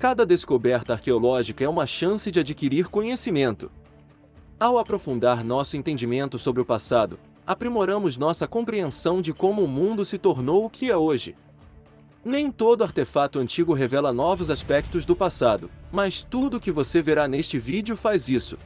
Cada descoberta arqueológica é uma chance de adquirir conhecimento. Ao aprofundar nosso entendimento sobre o passado, aprimoramos nossa compreensão de como o mundo se tornou o que é hoje. Nem todo artefato antigo revela novos aspectos do passado, mas tudo que você verá neste vídeo faz isso.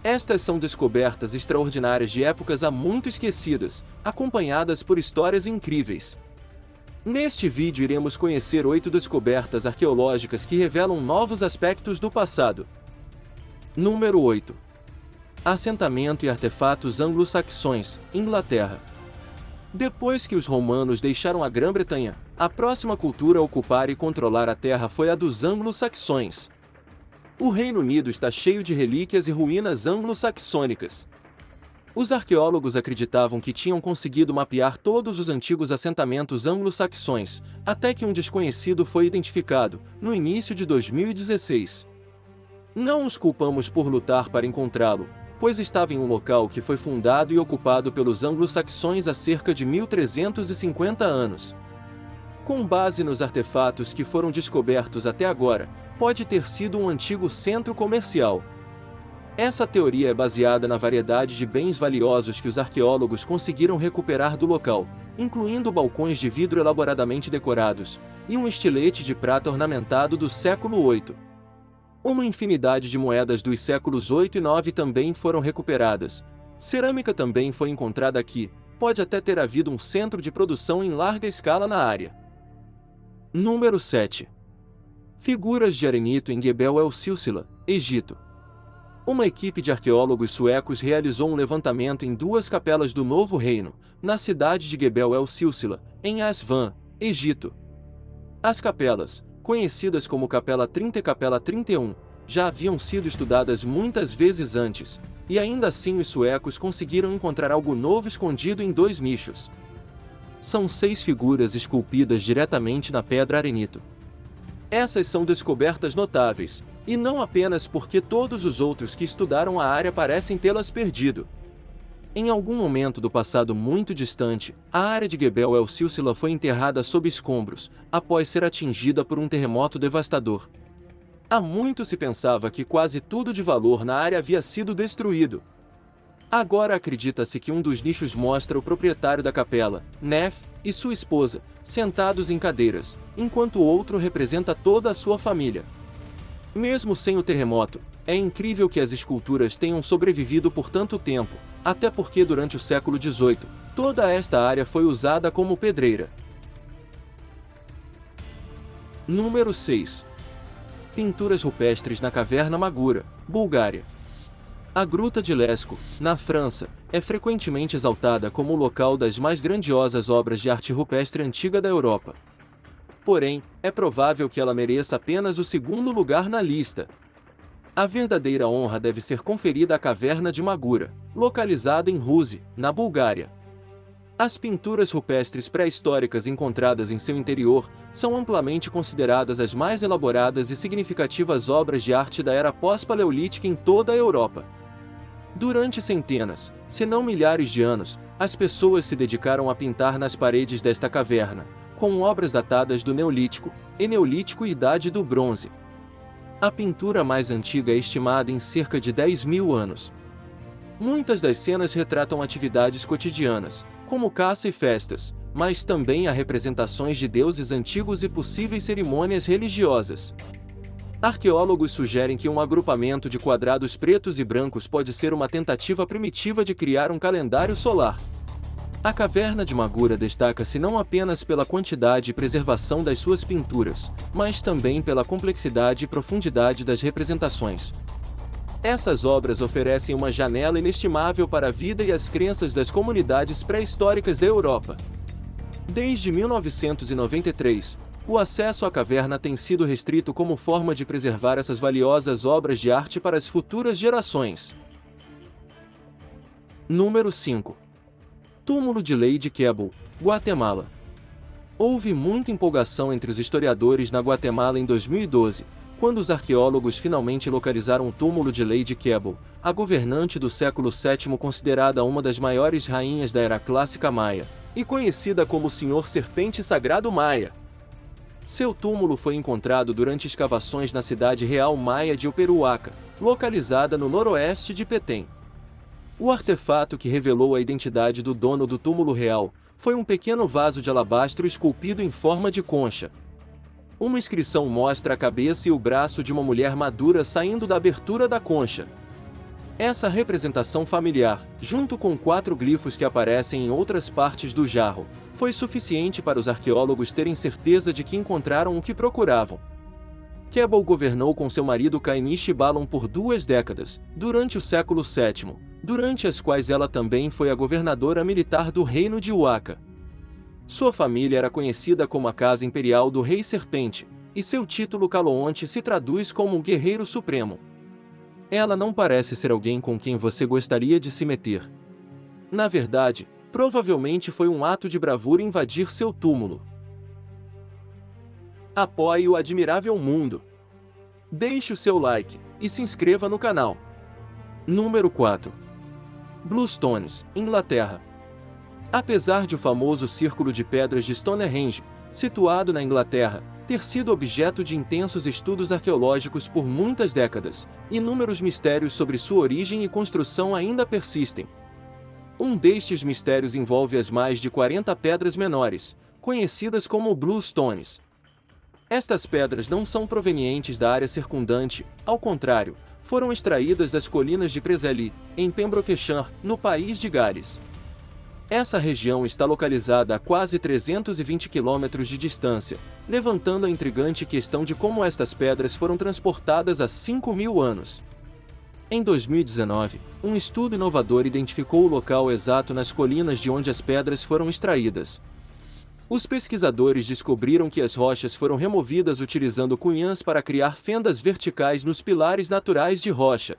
Estas são descobertas extraordinárias de épocas há muito esquecidas, acompanhadas por histórias incríveis. Neste vídeo iremos conhecer 8 descobertas arqueológicas que revelam novos aspectos do passado. Número 8. Assentamento e artefatos anglo-saxões, Inglaterra. Depois que os romanos deixaram a Grã-Bretanha, a próxima cultura a ocupar e controlar a terra foi a dos anglo-saxões. O Reino Unido está cheio de relíquias e ruínas anglo-saxônicas. Os arqueólogos acreditavam que tinham conseguido mapear todos os antigos assentamentos anglo-saxões, até que um desconhecido foi identificado, no início de 2016. Não os culpamos por lutar para encontrá-lo, pois estava em um local que foi fundado e ocupado pelos anglo-saxões há cerca de 1350 anos. Com base nos artefatos que foram descobertos até agora, pode ter sido um antigo centro comercial. Essa teoria é baseada na variedade de bens valiosos que os arqueólogos conseguiram recuperar do local, incluindo balcões de vidro elaboradamente decorados, e um estilete de prata ornamentado do século VIII. Uma infinidade de moedas dos séculos 8 e 9 também foram recuperadas. Cerâmica também foi encontrada aqui, pode até ter havido um centro de produção em larga escala na área. Número 7. Figuras de arenito em Gebel el-Silsila, Egito. Uma equipe de arqueólogos suecos realizou um levantamento em 2 capelas do Novo Reino, na cidade de Gebel el-Silsila, em Aswan, Egito. As capelas, conhecidas como Capela 30 e Capela 31, já haviam sido estudadas muitas vezes antes, e ainda assim os suecos conseguiram encontrar algo novo escondido em 2 nichos. São 6 figuras esculpidas diretamente na pedra arenito. Essas são descobertas notáveis, e não apenas porque todos os outros que estudaram a área parecem tê-las perdido. Em algum momento do passado muito distante, a área de Gebel el-Silsila foi enterrada sob escombros, após ser atingida por um terremoto devastador. Há muito se pensava que quase tudo de valor na área havia sido destruído. Agora acredita-se que um dos nichos mostra o proprietário da capela, Nef, e sua esposa, sentados em cadeiras, enquanto o outro representa toda a sua família. Mesmo sem o terremoto, é incrível que as esculturas tenham sobrevivido por tanto tempo, até porque durante o século XVIII, toda esta área foi usada como pedreira. Número 6. Pinturas rupestres na Caverna Magura, Bulgária. A Gruta de Lesco, na França, é frequentemente exaltada como o local das mais grandiosas obras de arte rupestre antiga da Europa. Porém, é provável que ela mereça apenas o 2º lugar na lista. A verdadeira honra deve ser conferida à Caverna de Magura, localizada em Ruzi, na Bulgária. As pinturas rupestres pré-históricas encontradas em seu interior são amplamente consideradas as mais elaboradas e significativas obras de arte da era pós-paleolítica em toda a Europa. Durante centenas, se não milhares de anos, as pessoas se dedicaram a pintar nas paredes desta caverna, com obras datadas do Neolítico, Eneolítico e Idade do Bronze. A pintura mais antiga é estimada em cerca de 10.000 anos. Muitas das cenas retratam atividades cotidianas, como caça e festas, mas também há representações de deuses antigos e possíveis cerimônias religiosas. Arqueólogos sugerem que um agrupamento de quadrados pretos e brancos pode ser uma tentativa primitiva de criar um calendário solar. A Caverna de Magura destaca-se não apenas pela quantidade e preservação das suas pinturas, mas também pela complexidade e profundidade das representações. Essas obras oferecem uma janela inestimável para a vida e as crenças das comunidades pré-históricas da Europa. Desde 1993, o acesso à caverna tem sido restrito como forma de preservar essas valiosas obras de arte para as futuras gerações. Número 5. Túmulo de Lady Keble, Guatemala. Houve muita empolgação entre os historiadores na Guatemala em 2012, quando os arqueólogos finalmente localizaram o túmulo de Lady Keble, a governante do século VII considerada uma das maiores rainhas da era clássica maia, e conhecida como Senhor Serpente Sagrado Maia. Seu túmulo foi encontrado durante escavações na cidade real maia de Uperuaca, localizada no noroeste de Petém. O artefato que revelou a identidade do dono do túmulo real foi um pequeno vaso de alabastro esculpido em forma de concha. Uma inscrição mostra a cabeça e o braço de uma mulher madura saindo da abertura da concha. Essa representação familiar, junto com 4 glifos que aparecem em outras partes do jarro, foi suficiente para os arqueólogos terem certeza de que encontraram o que procuravam. Kebal governou com seu marido Kainishi Balon por 2 décadas, durante o século VII, durante as quais ela também foi a governadora militar do reino de Uaca. Sua família era conhecida como a Casa Imperial do Rei Serpente, e seu título Caloonte se traduz como um Guerreiro Supremo. Ela não parece ser alguém com quem você gostaria de se meter. Na verdade, provavelmente foi um ato de bravura invadir seu túmulo. Apoie o admirável mundo. Deixe o seu like e se inscreva no canal. Número 4. Bluestones, Inglaterra. Apesar de o famoso Círculo de Pedras de Stonehenge, situado na Inglaterra, ter sido objeto de intensos estudos arqueológicos por muitas décadas, inúmeros mistérios sobre sua origem e construção ainda persistem. Um destes mistérios envolve as mais de 40 pedras menores, conhecidas como Bluestones. Estas pedras não são provenientes da área circundante, ao contrário, foram extraídas das colinas de Preseli, em Pembrokeshire, no país de Gales. Essa região está localizada a quase 320 quilômetros de distância, levantando a intrigante questão de como estas pedras foram transportadas há 5.000 anos. Em 2019, um estudo inovador identificou o local exato nas colinas de onde as pedras foram extraídas. Os pesquisadores descobriram que as rochas foram removidas utilizando cunhãs para criar fendas verticais nos pilares naturais de rocha.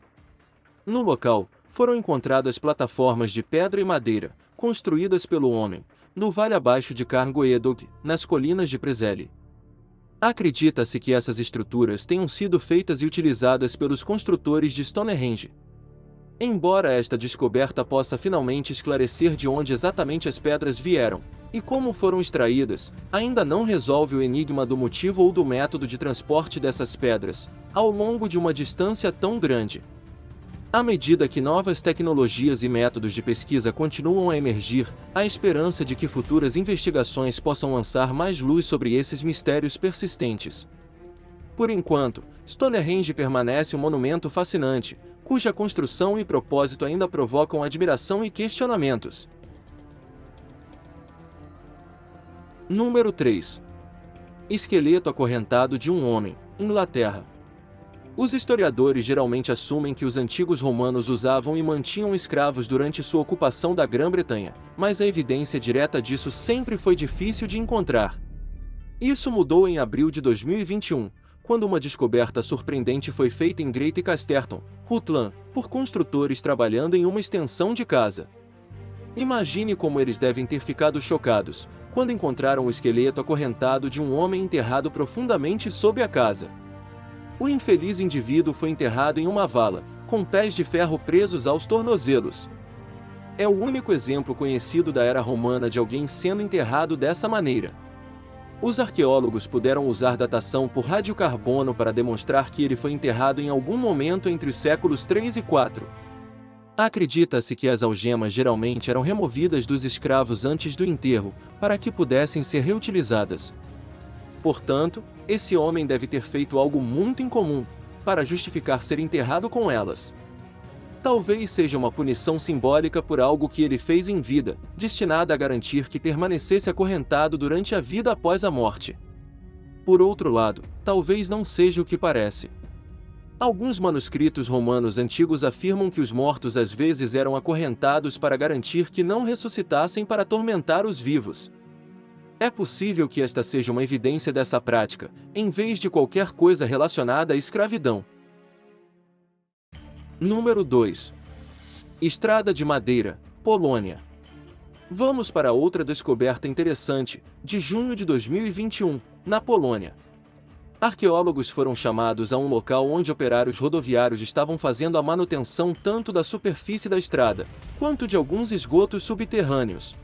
No local, foram encontradas plataformas de pedra e madeira, construídas pelo homem, no vale abaixo de Carngoedog, nas colinas de Preseli. Acredita-se que essas estruturas tenham sido feitas e utilizadas pelos construtores de Stonehenge. Embora esta descoberta possa finalmente esclarecer de onde exatamente as pedras vieram e como foram extraídas, ainda não resolve o enigma do motivo ou do método de transporte dessas pedras, ao longo de uma distância tão grande. À medida que novas tecnologias e métodos de pesquisa continuam a emergir, há esperança de que futuras investigações possam lançar mais luz sobre esses mistérios persistentes. Por enquanto, Stonehenge permanece um monumento fascinante, cuja construção e propósito ainda provocam admiração e questionamentos. Número 3. Esqueleto acorrentado de um homem, Inglaterra. Os historiadores geralmente assumem que os antigos romanos usavam e mantinham escravos durante sua ocupação da Grã-Bretanha, mas a evidência direta disso sempre foi difícil de encontrar. Isso mudou em abril de 2021, quando uma descoberta surpreendente foi feita em Great Casterton, Rutland, por construtores trabalhando em uma extensão de casa. Imagine como eles devem ter ficado chocados, quando encontraram o esqueleto acorrentado de um homem enterrado profundamente sob a casa. O infeliz indivíduo foi enterrado em uma vala, com pés de ferro presos aos tornozelos. É o único exemplo conhecido da era romana de alguém sendo enterrado dessa maneira. Os arqueólogos puderam usar datação por radiocarbono para demonstrar que ele foi enterrado em algum momento entre os séculos 3 e 4. Acredita-se que as algemas geralmente eram removidas dos escravos antes do enterro, para que pudessem ser reutilizadas. Portanto, esse homem deve ter feito algo muito incomum, para justificar ser enterrado com elas. Talvez seja uma punição simbólica por algo que ele fez em vida, destinada a garantir que permanecesse acorrentado durante a vida após a morte. Por outro lado, talvez não seja o que parece. Alguns manuscritos romanos antigos afirmam que os mortos às vezes eram acorrentados para garantir que não ressuscitassem para atormentar os vivos. É possível que esta seja uma evidência dessa prática, em vez de qualquer coisa relacionada à escravidão. Número 2. Estrada de Madeira, Polônia. Vamos para outra descoberta interessante, de junho de 2021, na Polônia. Arqueólogos foram chamados a um local onde operários rodoviários estavam fazendo a manutenção tanto da superfície da estrada, quanto de alguns esgotos subterrâneos.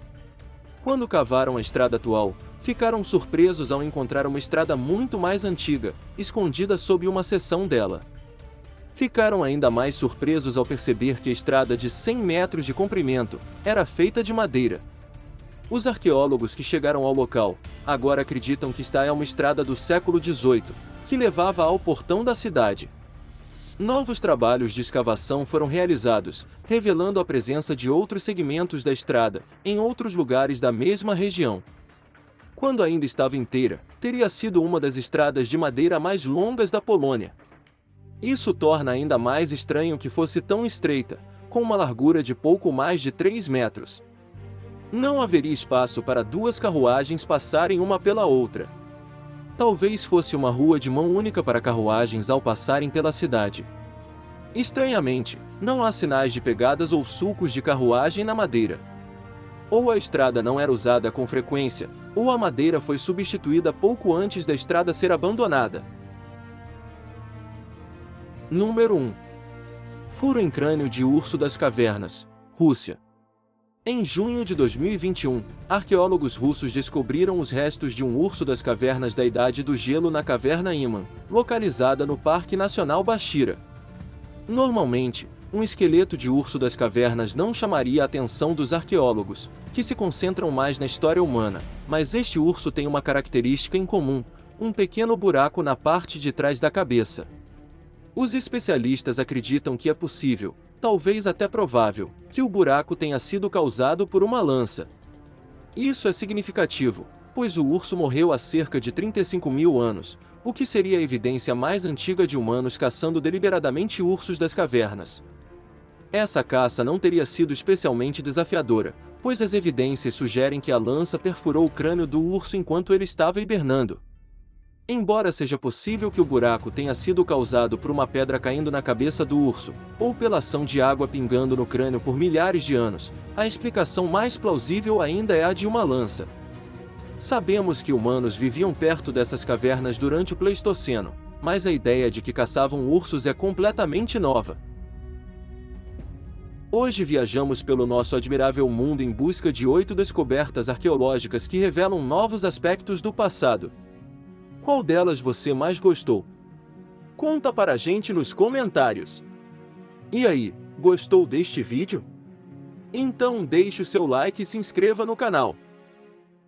Quando cavaram a estrada atual, Ficaram surpresos ao encontrar uma estrada muito mais antiga, escondida sob uma seção dela. Ficaram ainda mais surpresos ao perceber que a estrada de 100 metros de comprimento era feita de madeira. Os arqueólogos que chegaram ao local agora acreditam que esta é uma estrada do século XVIII, que levava ao portão da cidade. Novos trabalhos de escavação foram realizados, revelando a presença de outros segmentos da estrada em outros lugares da mesma região. Quando ainda estava inteira, teria sido uma das estradas de madeira mais longas da Polônia. Isso torna ainda mais estranho que fosse tão estreita, com uma largura de pouco mais de 3 metros. Não haveria espaço para duas carruagens passarem uma pela outra. Talvez fosse uma rua de mão única para carruagens ao passarem pela cidade. Estranhamente, não há sinais de pegadas ou sulcos de carruagem na madeira. Ou a estrada não era usada com frequência, ou a madeira foi substituída pouco antes da estrada ser abandonada. Número 1. Furo em crânio de urso das cavernas, Rússia. Em junho de 2021, arqueólogos russos descobriram os restos de um urso das cavernas da Idade do Gelo na caverna Iman, localizada no Parque Nacional Bashira. Normalmente, um esqueleto de urso das cavernas não chamaria a atenção dos arqueólogos, que se concentram mais na história humana, mas este urso tem uma característica em comum: um pequeno buraco na parte de trás da cabeça. Os especialistas acreditam que é possível, talvez até provável, que o buraco tenha sido causado por uma lança. Isso é significativo, pois o urso morreu há cerca de 35 mil anos, o que seria a evidência mais antiga de humanos caçando deliberadamente ursos das cavernas. Essa caça não teria sido especialmente desafiadora, pois as evidências sugerem que a lança perfurou o crânio do urso enquanto ele estava hibernando. Embora seja possível que o buraco tenha sido causado por uma pedra caindo na cabeça do urso, ou pela ação de água pingando no crânio por milhares de anos, a explicação mais plausível ainda é a de uma lança. Sabemos que humanos viviam perto dessas cavernas durante o Pleistoceno, mas a ideia de que caçavam ursos é completamente nova. Hoje viajamos pelo nosso admirável mundo em busca de 8 descobertas arqueológicas que revelam novos aspectos do passado. Qual delas você mais gostou? Conta para a gente nos comentários. E aí, gostou deste vídeo? Então deixe o seu like e se inscreva no canal.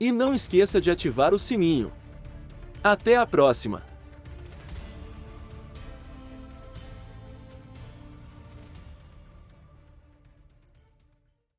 E não esqueça de ativar o sininho. Até a próxima!